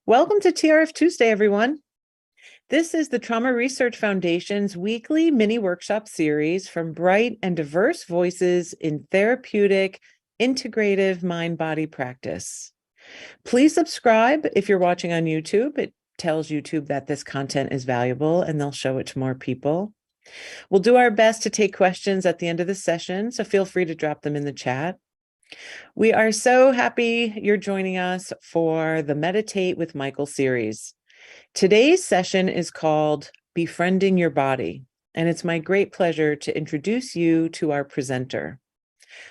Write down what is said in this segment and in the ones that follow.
Welcome to TRF Tuesday, everyone. This is the Trauma Research Foundation's weekly mini workshop series from bright and diverse voices in therapeutic, integrative mind-body practice. Please subscribe if you're watching on YouTube. It tells YouTube that this content is valuable and they'll show it to more people. We'll do our best to take questions at the end of the session, so feel free to drop them in the chat. We are so happy you're joining us for the Meditate with Michael series. Today's session is called Befriending Your Body, and it's my great pleasure to introduce you to our presenter.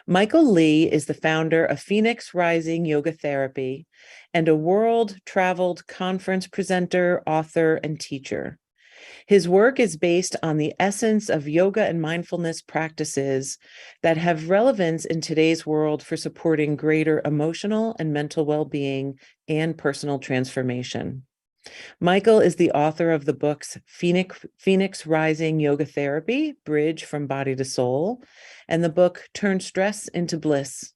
Michael Lee is the founder of Phoenix Rising Yoga Therapy and a world-traveled conference presenter, author, and teacher. His work is based on the essence of yoga and mindfulness practices that have relevance in today's world for supporting greater emotional and mental well-being and personal transformation. Michael is the author of the books Phoenix Rising Yoga Therapy, Bridge from Body to Soul, and the book Turn Stress into Bliss.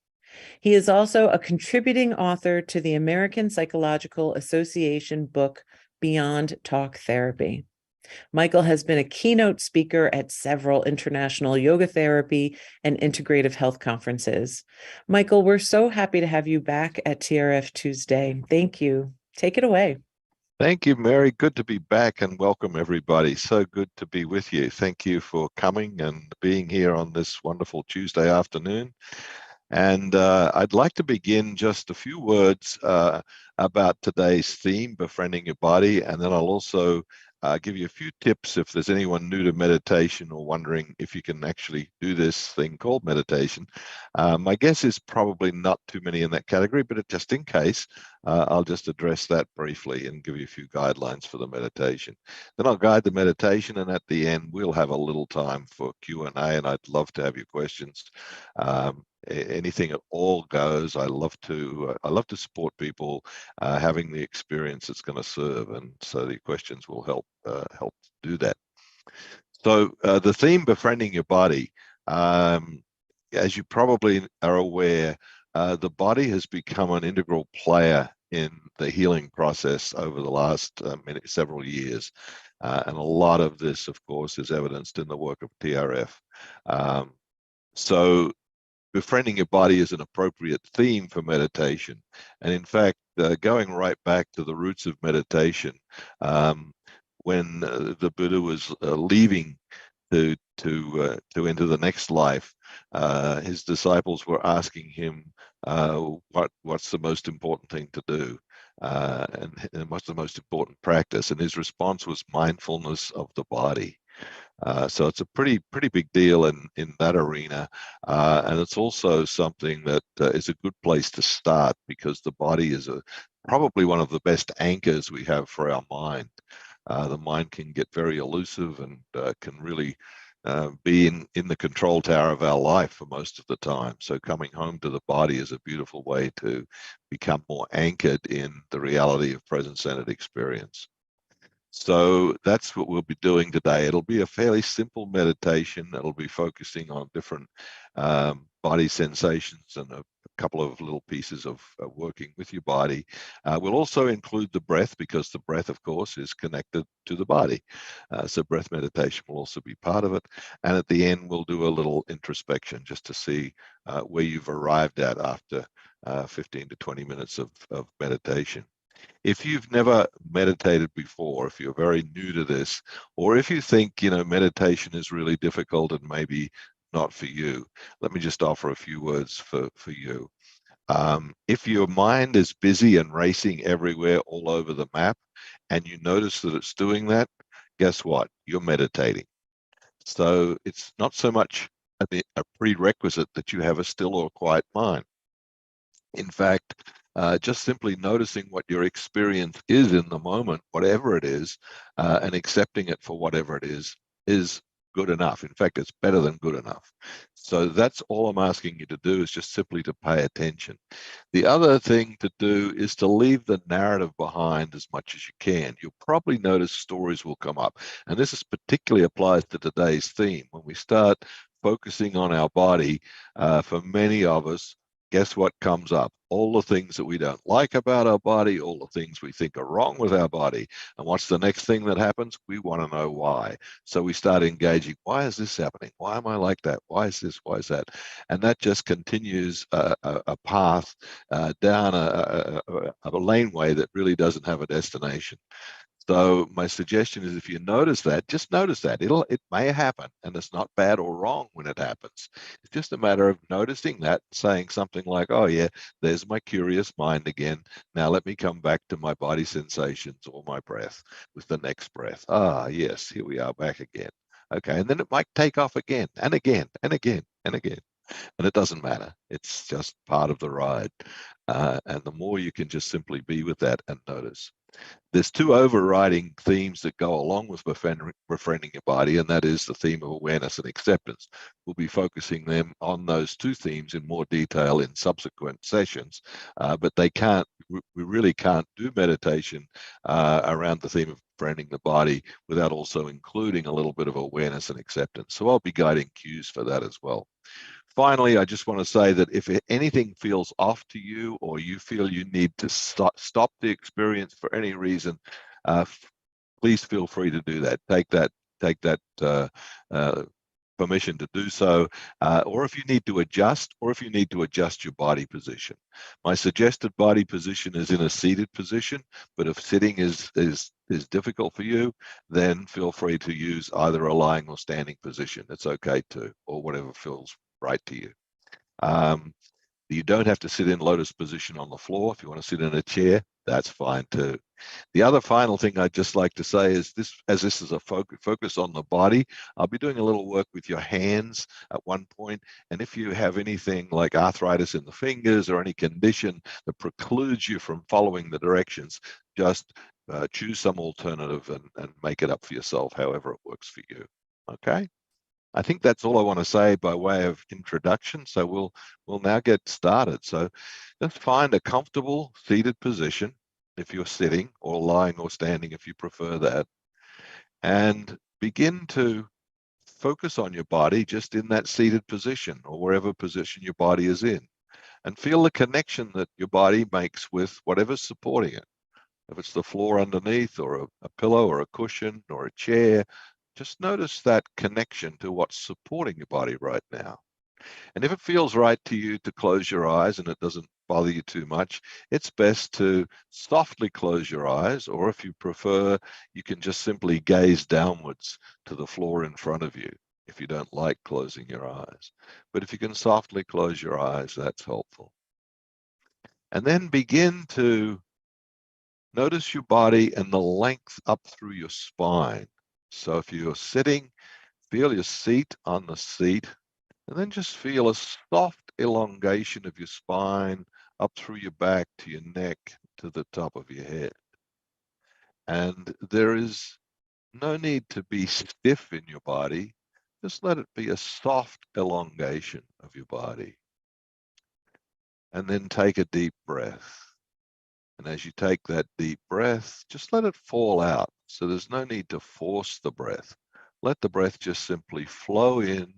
He is also a contributing author to the American Psychological Association book Beyond Talk Therapy. Michael has been a keynote speaker at several international yoga therapy and integrative health conferences. Michael, we're so happy to have you back at TRF Tuesday. Thank you. Take it away. Thank you, Mary. Good to be back and welcome everybody. So good to be with you. Thank you for coming and being here on this wonderful Tuesday afternoon. And I'd like to begin just a few words about today's theme, Befriending Your Body, and then I'll also give you a few tips if there's anyone new to meditation or wondering if you can actually do this thing called meditation. My guess is probably not too many in that category, but just in case, I'll just address that briefly and give you a few guidelines for the meditation. Then I'll guide the meditation, and at the end, we'll have a little time for Q&A, and I'd love to have your questions. Anything at all goes. I love to support people having the experience it's going to serve, and so the questions will help do that. So the theme, Befriending Your Body, as you probably are aware, the body has become an integral player in the healing process over the last several years, and a lot of this, of course, is evidenced in the work of TRF. So befriending your body is an appropriate theme for meditation. And in fact, going right back to the roots of meditation, when the Buddha was leaving to enter the next life, his disciples were asking him what's the most important thing to do, and what's the most important practice, and his response was mindfulness of the body. So it's a pretty big deal in that arena, and it's also something that is a good place to start, because the body is probably one of the best anchors we have for our mind. The mind can get very elusive and can really be in the control tower of our life for most of the time. So coming home to the body is a beautiful way to become more anchored in the reality of present-centered experience. So that's what we'll be doing today. It'll be a fairly simple meditation. It'll be focusing on different body sensations and a couple of little pieces of working with your body. We'll also include the breath, because the breath, of course, is connected to the body. So breath meditation will also be part of it. And at the end, we'll do a little introspection just to see where you've arrived at after 15 to 20 minutes of meditation. If you've never meditated before, if you're very new to this, or if you think, meditation is really difficult and maybe not for you, let me just offer a few words for you. If your mind is busy and racing everywhere all over the map, and you notice that it's doing that, guess what? You're meditating. So it's not so much a prerequisite that you have a still or quiet mind. In fact, just simply noticing what your experience is in the moment, whatever it is, and accepting it for whatever it is good enough. In fact, it's better than good enough. So that's all I'm asking you to do, is just simply to pay attention. The other thing to do is to leave the narrative behind as much as you can. You'll probably notice stories will come up, and this is particularly applies to today's theme. When we start focusing on our body, for many of us, guess what comes up? All the things that we don't like about our body, all the things we think are wrong with our body. And what's the next thing that happens? We want to know why. So we start engaging. Why is this happening? Why am I like that? Why is this? Why is that? And that just continues a path down a laneway that really doesn't have a destination. So my suggestion is, if you notice that, just notice that. It may happen, and it's not bad or wrong when it happens. It's just a matter of noticing that, saying something like, oh yeah, there's my curious mind again. Now let me come back to my body sensations or my breath with the next breath. Ah, yes, here we are back again. Okay, and then it might take off again and again and again and again. And it doesn't matter. It's just part of the ride. And the more you can just simply be with that and notice. There's two overriding themes that go along with befriending your body, and that is the theme of awareness and acceptance. We'll be focusing them on those two themes in more detail in subsequent sessions, but we really can't do meditation around the theme of befriending the body without also including a little bit of awareness and acceptance. So I'll be guiding cues for that as well. Finally, I just want to say that if anything feels off to you, or you feel you need to stop the experience for any reason, please feel free to do that. Take that permission to do so, or if you need to adjust, your body position. My suggested body position is in a seated position, but if sitting is difficult for you, then feel free to use either a lying or standing position. It's okay too, or whatever feels right to you. You don't have to sit in lotus position on the floor. If you want to sit in a chair, that's fine too. The other final thing I'd just like to say is this, as this is a focus on the body, I'll be doing a little work with your hands at one point. And if you have anything like arthritis in the fingers or any condition that precludes you from following the directions, just choose some alternative and make it up for yourself, however it works for you. Okay? I think that's all I want to say by way of introduction. So we'll now get started. So just find a comfortable seated position if you're sitting, or lying or standing if you prefer that, and begin to focus on your body just in that seated position or wherever position your body is in, and feel the connection that your body makes with whatever's supporting it. If it's the floor underneath, or a pillow or a cushion or a chair, just notice that connection to what's supporting your body right now. And if it feels right to you to close your eyes and it doesn't bother you too much, it's best to softly close your eyes, or if you prefer, you can just simply gaze downwards to the floor in front of you if you don't like closing your eyes. But if you can softly close your eyes, that's helpful. And then begin to notice your body and the length up through your spine. So if you're sitting, feel your seat on the seat, and then just feel a soft elongation of your spine up through your back to your neck to the top of your head. And there is no need to be stiff in your body. Just let it be a soft elongation of your body. And then take a deep breath. And as you take that deep breath, just let it fall out. So there's no need to force the breath. Let the breath just simply flow in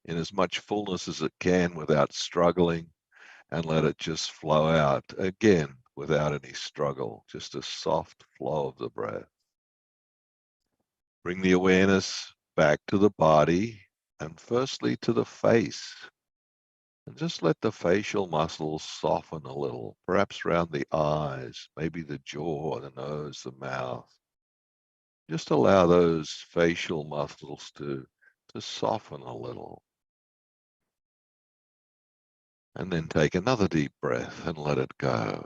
as much fullness as it can without struggling, and let it just flow out again without any struggle, just a soft flow of the breath. Bring the awareness back to the body, and firstly to the face. And just let the facial muscles soften a little, perhaps around the eyes, maybe the jaw, the nose, the mouth. Just allow those facial muscles to soften a little. And then take another deep breath and let it go.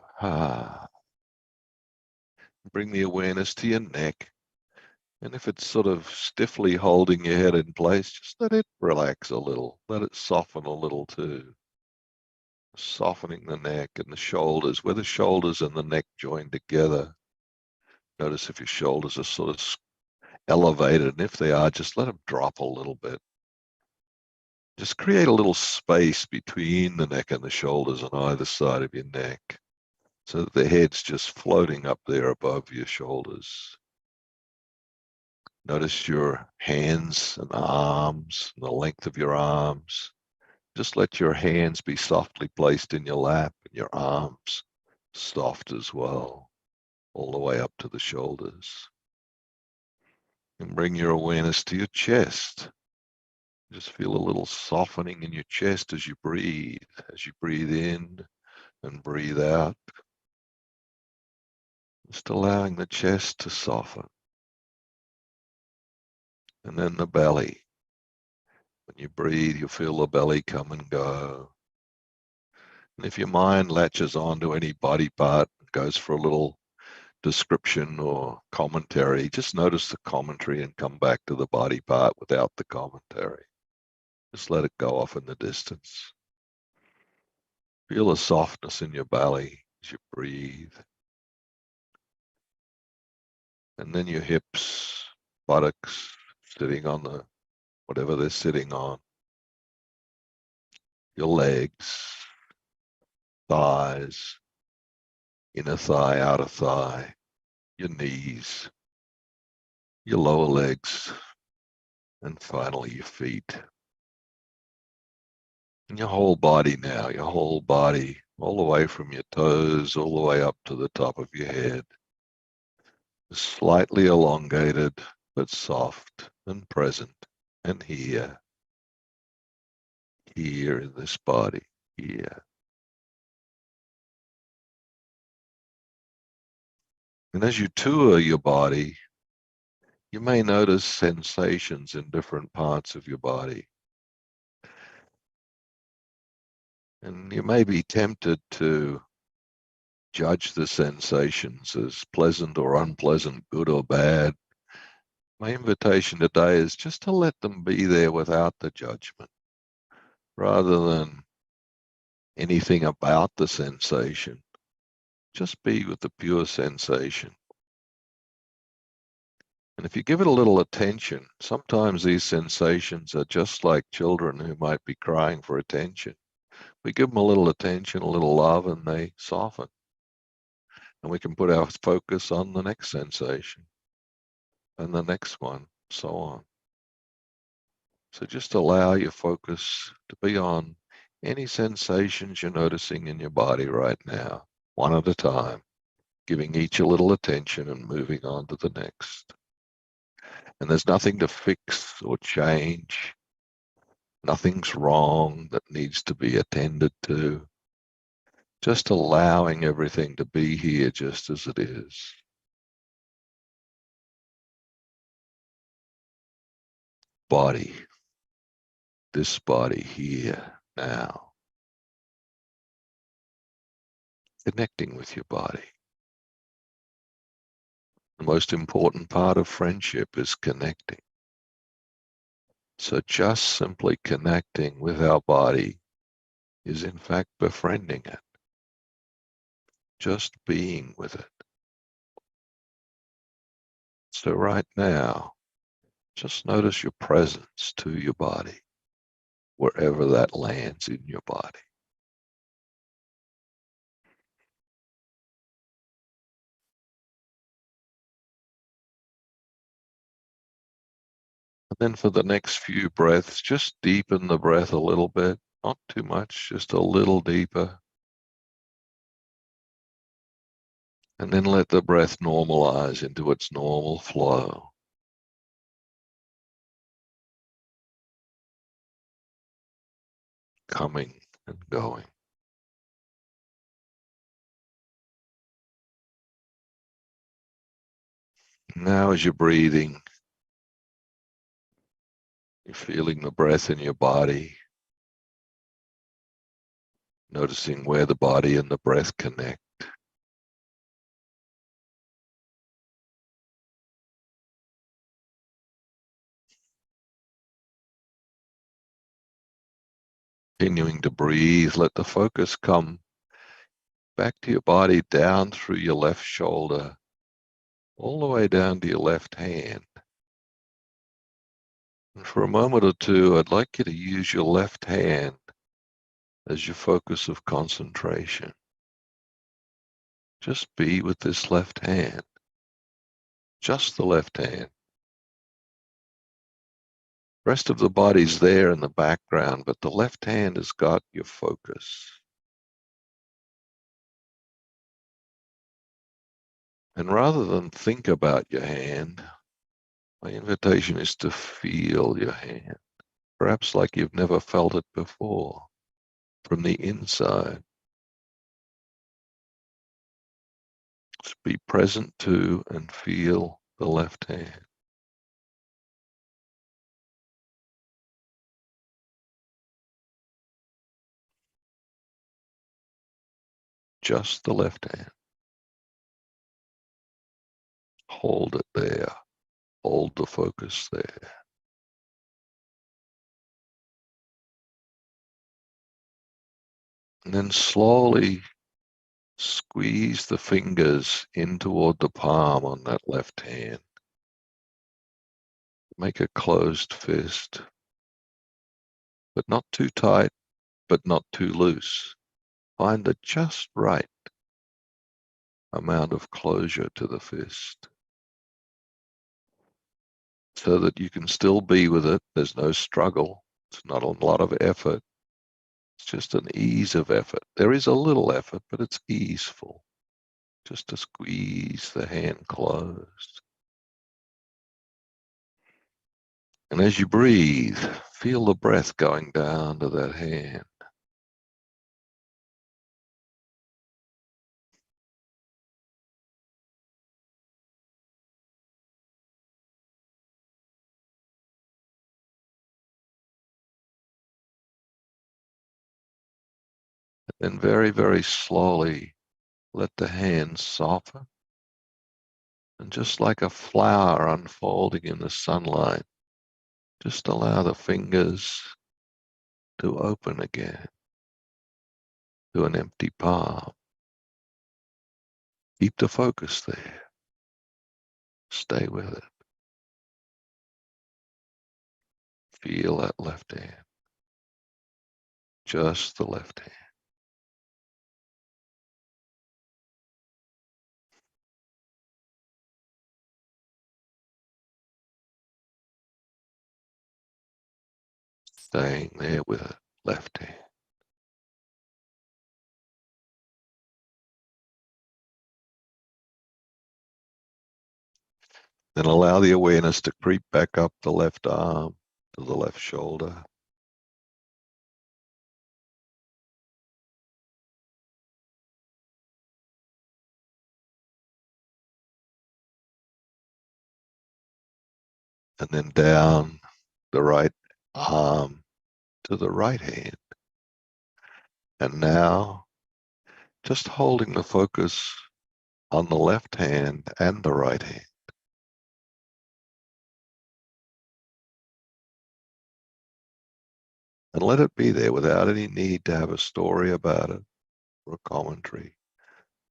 Bring the awareness to your neck. And if it's sort of stiffly holding your head in place, just let it relax a little. Let it soften a little too. Softening the neck and the shoulders, where the shoulders and the neck join together. Notice if your shoulders are sort of elevated, and if they are, just let them drop a little bit. Just create a little space between the neck and the shoulders on either side of your neck, so that the head's just floating up there above your shoulders. Notice your hands and arms, and the length of your arms. Just let your hands be softly placed in your lap and your arms soft as well, all the way up to the shoulders. And bring your awareness to your chest. Just feel a little softening in your chest as you breathe in and breathe out. Just allowing the chest to soften. And then the belly. When you breathe, you feel the belly come and go. And if your mind latches onto any body part, goes for a little description or commentary, just notice the commentary and come back to the body part without the commentary. Just let it go off in the distance. Feel a softness in your belly as you breathe. And then your hips, buttocks, sitting on the whatever they're sitting on. Your legs, thighs, inner thigh, outer thigh, your knees, your lower legs, and finally your feet. And your whole body now, your whole body, all the way from your toes, all the way up to the top of your head. Slightly elongated, but soft and present and here in this body, here. And as you tour your body, you may notice sensations in different parts of your body. And you may be tempted to judge the sensations as pleasant or unpleasant, good or bad. My invitation today is just to let them be there without the judgment, rather than anything about the sensation. Just be with the pure sensation. And if you give it a little attention, sometimes these sensations are just like children who might be crying for attention. We give them a little attention, a little love, and they soften. And we can put our focus on the next sensation and the next one, so on. So just allow your focus to be on any sensations you're noticing in your body right now, one at a time, giving each a little attention and moving on to the next. And there's nothing to fix or change. Nothing's wrong that needs to be attended to. Just allowing everything to be here just as it is. Body. This body here, now. Connecting with your body. The most important part of friendship is connecting. So just simply connecting with our body is in fact befriending it. Just being with it. So right now, just notice your presence to your body, wherever that lands in your body. And then for the next few breaths, just deepen the breath a little bit, not too much, just a little deeper. And then let the breath normalize into its normal flow. Coming and going. Now as you're breathing, you're feeling the breath in your body, noticing where the body and the breath connect. Continuing to breathe, let the focus come back to your body, down through your left shoulder, all the way down to your left hand. And for a moment or two, I'd like you to use your left hand as your focus of concentration. Just be with this left hand, just the left hand. Rest of the body's there in the background, but the left hand has got your focus. And rather than think about your hand, my invitation is to feel your hand, perhaps like you've never felt it before, from the inside. Just be present to and feel the left hand. Just the left hand. Hold it there. Hold the focus there. And then slowly squeeze the fingers in toward the palm on that left hand. Make a closed fist, but not too tight, but not too loose. Find the just right amount of closure to the fist so that you can still be with it. There's no struggle. It's not a lot of effort. It's just an ease of effort. There is a little effort, but it's easeful. Just to squeeze the hand closed. And as you breathe, feel the breath going down to that hand. Then very, very slowly, let the hand soften. And just like a flower unfolding in the sunlight, just allow the fingers to open again to an empty palm. Keep the focus there. Stay with it. Feel that left hand. Just the left hand. Staying there with it. Left hand. Then allow the awareness to creep back up the left arm to the left shoulder. And then down the right arm to the right hand. And now just holding the focus on the left hand and the right hand. And let it be there without any need to have a story about it or a commentary.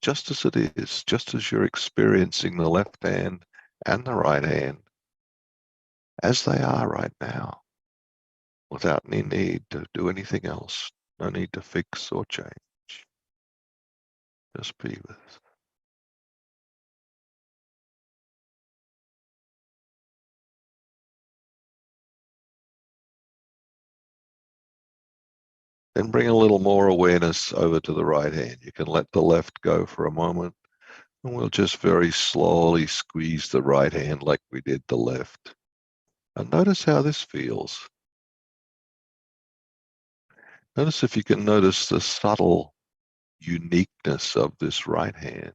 Just as it is, just as you're experiencing the left hand and the right hand as they are right now, without any need to do anything else, no need to fix or change. Just be with it. Then bring a little more awareness over to the right hand. You can let the left go for a moment, and we'll just very slowly squeeze the right hand like we did the left. And notice how this feels. Notice if you can notice the subtle uniqueness of this right hand,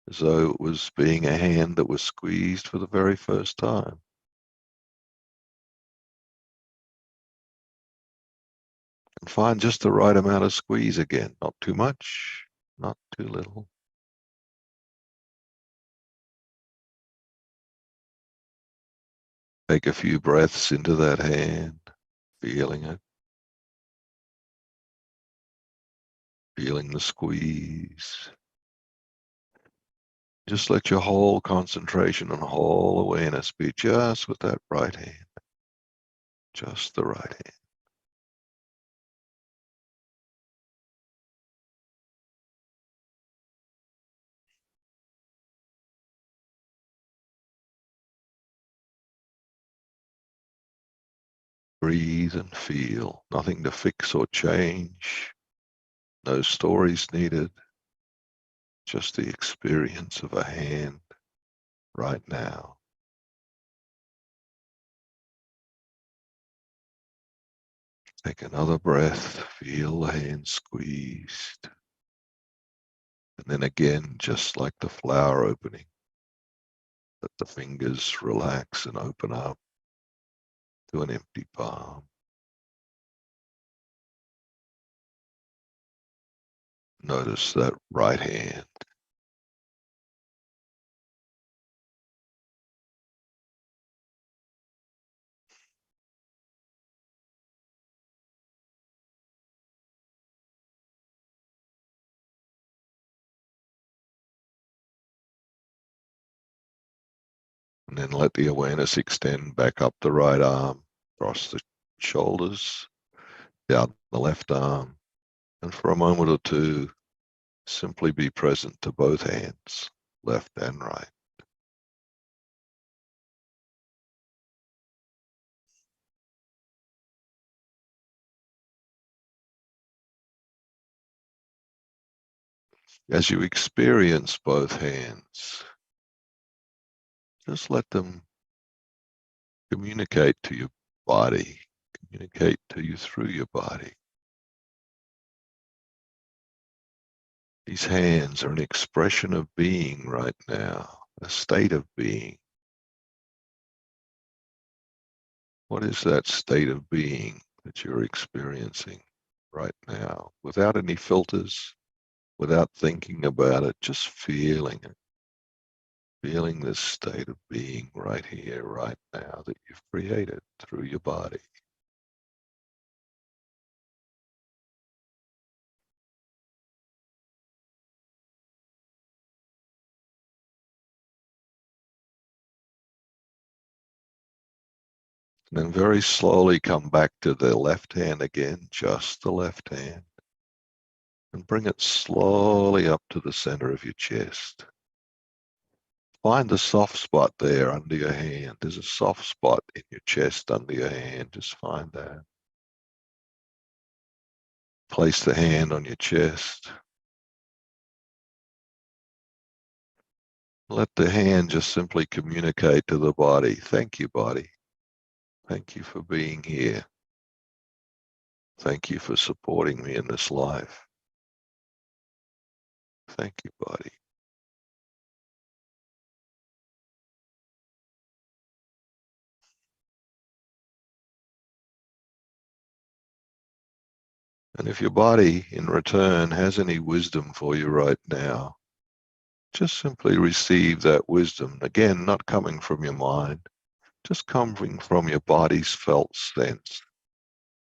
as though it was being a hand that was squeezed for the very first time. And find just the right amount of squeeze again, not too much, not too little. Take a few breaths into that hand, feeling it, feeling the squeeze. Just let your whole concentration and whole awareness be just with that right hand, just the right hand. Breathe and feel. Nothing to fix or change. No stories needed. Just the experience of a hand right now. Take another breath. Feel the hand squeezed. And then again, just like the flower opening, let the fingers relax and open up to an empty palm. Notice that right hand. And then let the awareness extend back up the right arm, across the shoulders, down the left arm, and for a moment or two, simply be present to both hands, left and right. As you experience both hands, just let them communicate to your body, communicate to you through your body. These hands are an expression of being right now, a state of being. What is that state of being that you're experiencing right now, without any filters, without thinking about it, just feeling it, feeling this state of being right here, right now that you've created through your body. And then very slowly come back to the left hand again, just the left hand, and bring it slowly up to the center of your chest. Find the soft spot there under your hand. There's a soft spot in your chest under your hand. Just find that. Place the hand on your chest. Let the hand just simply communicate to the body. Thank you, body. Thank you for being here. Thank you for supporting me in this life. Thank you, body. And if your body, in return, has any wisdom for you right now, just simply receive that wisdom. Again, not coming from your mind, just coming from your body's felt sense.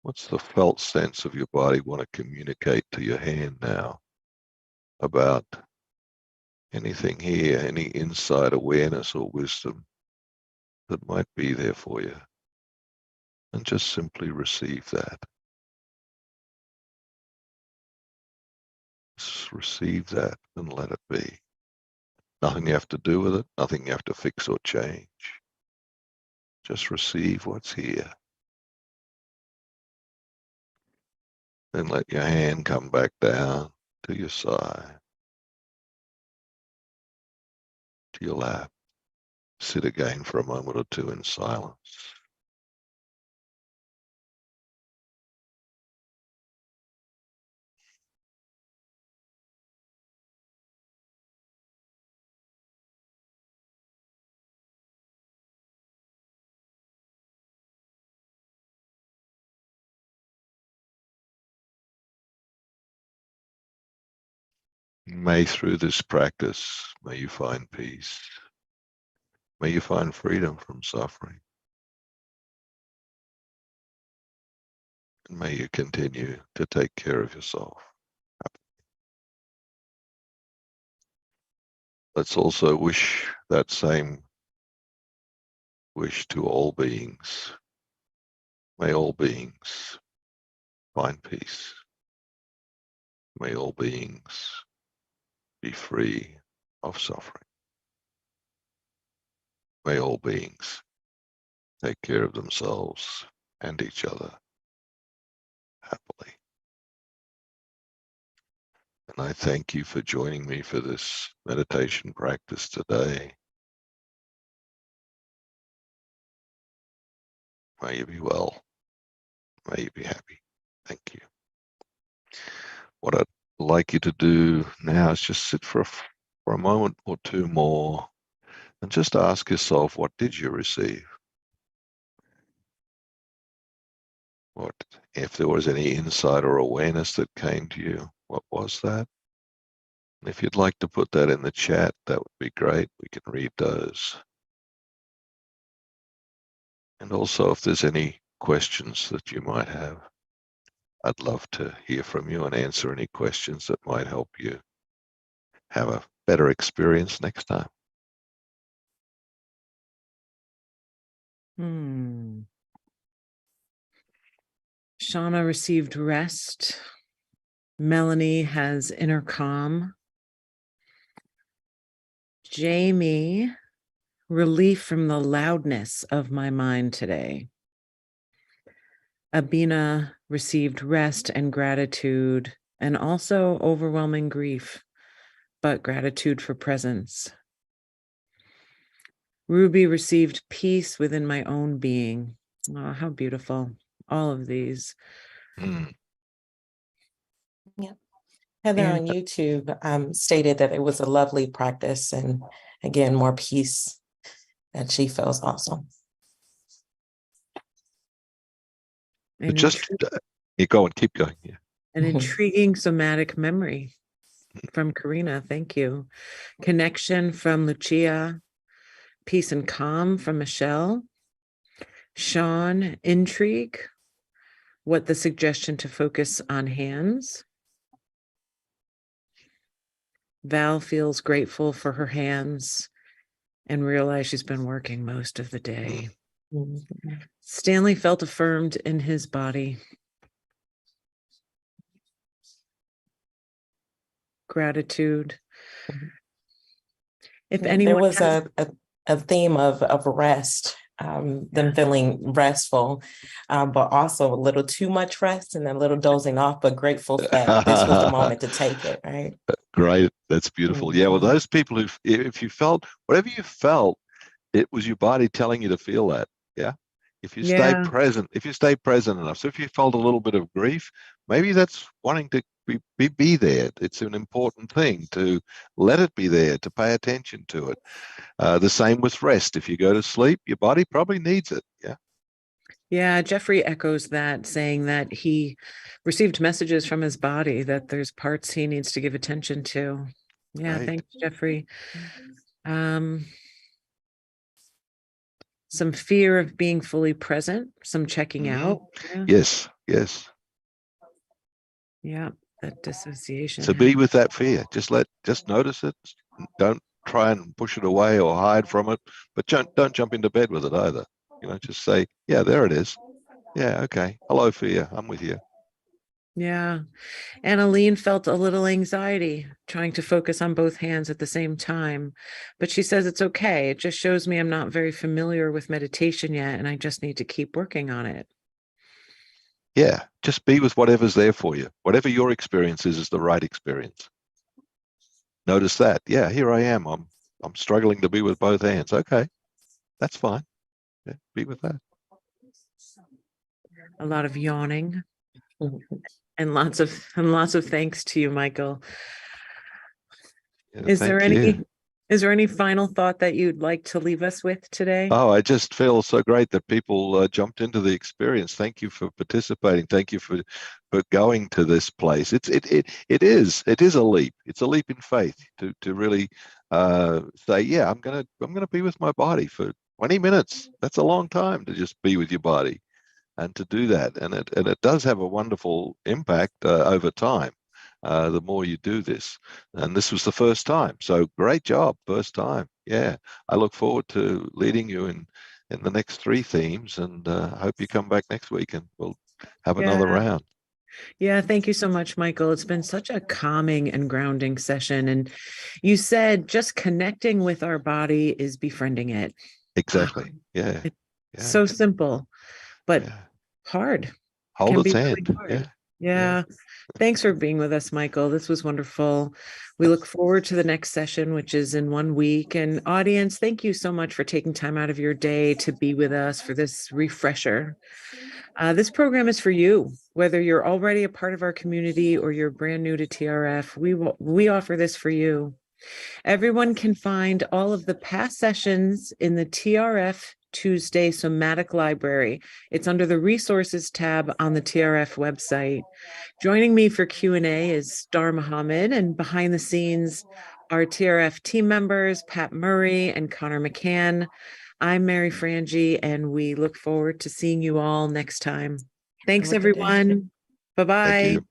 What's the felt sense of your body want to communicate to your hand now about anything here, any inside awareness or wisdom that might be there for you? And just simply receive that. Just receive that and let it be. Nothing you have to do with it, nothing you have to fix or change. Just receive what's here. Then let your hand come back down to your side, to your lap. Sit again for a moment or two in silence. May through this practice, may you find peace. May you find freedom from suffering. And may you continue to take care of yourself. Let's also wish that same wish to all beings. May all beings find peace. May all beings be free of suffering. May all beings take care of themselves and each other happily. And I thank you for joining me for this meditation practice today. May you be well. May you be happy. Thank you. What I'd like you to do now is just sit for a moment or two more and just ask yourself, what did you receive? What, if there was any insight or awareness that came to you, what was that? And if you'd like to put that in the chat, that would be great. We can read those. And also, if there's any questions that you might have, I'd love to hear from you and answer any questions that might help you have a better experience next time. Shauna received rest. Melanie has inner calm. Jamie, relief from the loudness of my mind today. Abina received rest and gratitude, and also overwhelming grief, but gratitude for presence. Ruby received peace within my own being. Oh, how beautiful. All of these. Yeah. Heather And on YouTube stated that it was a lovely practice, and again, more peace that she feels also. an Just intri- you go and keep going. Yeah. an intriguing somatic memory from Karina. Thank you. Connection from Lucia. Peace and calm from Michelle. Sean, intrigue. What the suggestion to focus on hands. Val feels grateful for her hands and realized she's been working most of the day. Stanley felt affirmed in his body. Gratitude. If anyone there was has, a theme of rest, them feeling restful, but also a little too much rest and a little dozing off, but grateful that this was the moment to take it, right? Great. That's beautiful. Yeah. Well, those people who, if you felt, whatever you felt, it was your body telling you to feel that. Yeah. If you stay present, enough. So if you felt a little bit of grief, maybe that's wanting to be there. It's an important thing to let it be there, to pay attention to it. The same with rest. If you go to sleep, your body probably needs it. Yeah. Yeah, Jeffrey echoes that, saying that he received messages from his body that there's parts he needs to give attention to. Yeah, Right. thanks, Jeffrey. Some fear of being fully present, some checking out. Yes. Yeah, that dissociation. So be with that fear. Just notice it. Don't try and push it away or hide from it, but don't jump into bed with it either. Just say, yeah, there it is. Yeah, okay. Hello, fear. I'm with you. Yeah. Annaline felt a little anxiety trying to focus on both hands at the same time, but she says it's okay. It just shows me I'm not very familiar with meditation yet, and I just need to keep working on it. Yeah, just be with whatever's there for you. Whatever your experience is the right experience. Notice that. Yeah, here I am. I'm struggling to be with both hands. Okay, that's fine. Yeah, be with that. A lot of yawning. And lots of thanks to you, Michael. Yeah, Is there any final thought that you'd like to leave us with today? Oh, I just feel so great that people jumped into the experience. Thank you for participating. Thank you for going to this place. It is a leap. It's a leap in faith to really say, yeah, I'm gonna be with my body for 20 minutes. That's a long time to just be with your body. And to do that, and it does have a wonderful impact over time. The more you do this, and this was the first time, so great job, first time. Yeah, I look forward to leading you in the next 3 themes, and hope you come back next week and we'll have another round. Yeah, thank you so much, Michael. It's been such a calming and grounding session, and you said just connecting with our body is befriending it. Exactly. Yeah. So simple, but hard. Hold Can its be really hand. hard. Yeah. Yeah. Thanks for being with us, Michael. This was wonderful. We look forward to the next session, which is in 1 week. And audience, thank you so much for taking time out of your day to be with us for this refresher. This program is for you, whether you're already a part of our community or you're brand new to TRF. We offer this for you. Everyone can find all of the past sessions in the TRF Tuesday Somatic Library. It's under the Resources tab on the TRF website. Joining me for Q&A is Star Muhammad, and behind the scenes are TRF team members, Pat Murray and Connor McCann. I'm Mary Frangie, and we look forward to seeing you all next time. Thanks, Have a good day. everyone. Bye-bye. Thank you.